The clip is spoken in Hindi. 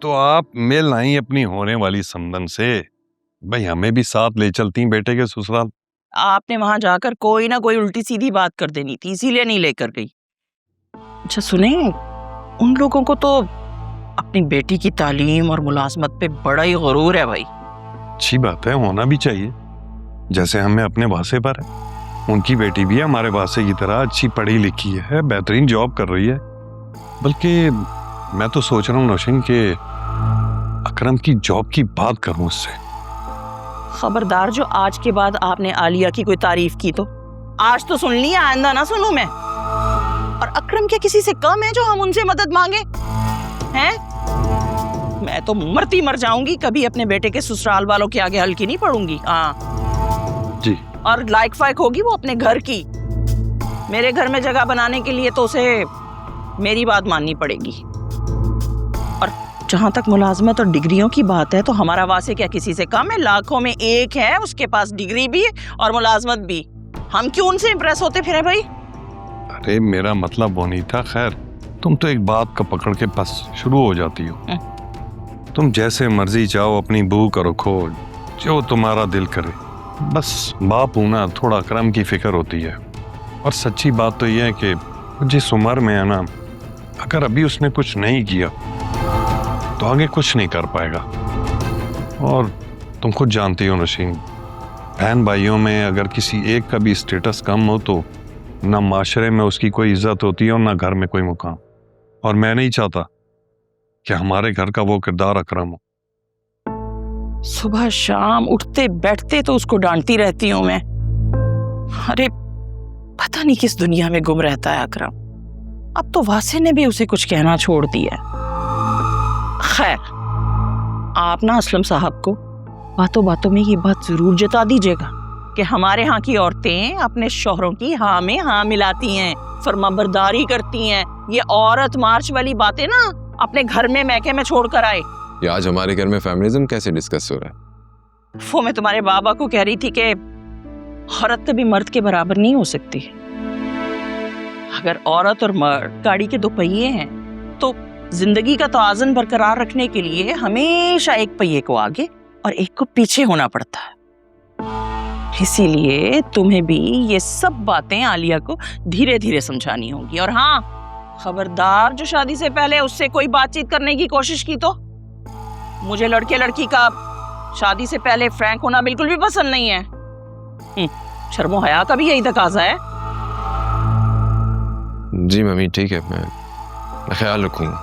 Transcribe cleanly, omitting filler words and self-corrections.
तो आप मिल आई अपनी होने वाली समधन से। भाई हमें भी साथ ले चलती बेटे के ससुराल। आपने वहां जाकर कोई ना कोई उल्टी सीधी बात कर देनी थी, इसीलिए नहीं लेकर गई। अच्छा सुने, उन लोगों को तो अपनी बेटी की तालीम और मुलाजमत पे बड़ा ही गुरूर है भाई। अच्छी बात है, होना भी चाहिए, जैसे हमें अपने वासे पर है। उनकी बेटी भी हमारे वासे की तरह अच्छी पढ़ी लिखी है, बेहतरीन जॉब कर रही है। बल्कि मैं तो सोच रहा हूँ नौशीन के अकरम की जॉब की बात करूं उससे। खबरदार, जो आज के बाद आपने आलिया की कोई तारीफ की तो आज तो सुन लिया, आइंदा ना सुनूं मैं। और अकरम क्या किसी से कम है जो हम उनसे मदद मांगे हैं? मैं तो मरती मर जाऊंगी, कभी अपने बेटे के ससुराल वालों के आगे हल्की नहीं पड़ूंगी। हाँ जी। और लाइक फाइक होगी वो अपने घर की। मेरे घर में जगह बनाने के लिए तो उसे मेरी बात माननी पड़ेगी। और जहां तक मुलाजमत और डिग्रियों की बात है तो हमारा वासे क्या किसी से कम है? लाखों में एक है, उसके पास डिग्री भी है और मुलाजमत भी। हम क्यों उनसे इम्प्रेस होते फिर भाई? अरे मेरा मतलब वो नहीं था। खैर, तुम तो एक बात का पकड़ के बस शुरू हो जाती हो। तुम जैसे मर्जी चाहो अपनी बहू को रखो, जो तुम्हारा दिल करे। बस बाप होना थोड़ा अकरम की फिक्र होती है। और सच्ची बात तो यह है कि जिस उम्र में है ना, अगर अभी उसने कुछ नहीं किया तो आगे कुछ नहीं कर पाएगा। और तुम खुद जानती हो नशीन, बहन भाइयों में अगर किसी एक का भी स्टेटस कम हो तो ना माशरे में उसकी कोई इज्जत होती है और ना घर में कोई मुकाम। और मैं नहीं चाहता कि हमारे घर का वो किरदार अकरम हो। सुबह शाम उठते बैठते तो उसको डांटती रहती हूँ मैं। अरे पता नहीं किस दुनिया में गुम रहता है अकरम। अब तो वासे ने भी उसे कुछ कहना छोड़ दिया। खैर, आप ना असलम साहब को बातों बातों में ये बात जरूर जता दीजिएगा कि हमारे यहाँ की औरतें अपने शौहरों की हाँ में हाँ मिलाती हैं, फरमाबरदारी करती हैं। ये औरत मार्च वाली बातें ना अपने घर में मैके में छोड़ कर आए। ये आज हमारे घर में फेमिनिज्म कैसे डिस्कस हो रहा है? वो मैं तुम्हारे बाबा को कह रही थी कि औरत कभी मर्द के बराबर नहीं हो सकती। अगर औरत और मर्द गाड़ी के दो पहिए हैं तो जिंदगी का तवाज़ुन बरकरार रखने के लिए हमेशा एक पहिए को आगे और एक को पीछे होना पड़ता है। इसीलिए तुम्हें भी ये सब बातें आलिया को धीरे धीरे समझानी होंगी। और हाँ, खबरदार जो शादी से पहले उससे कोई बातचीत करने की कोशिश की तो। मुझे लड़के लड़की का शादी से पहले फ्रैंक होना बिल्कुल भी पसंद नहीं है। शर्मो हया का भी यही तकाजा है। जी मम्मी, ठीक है, मैं ख्याल रखूंगा।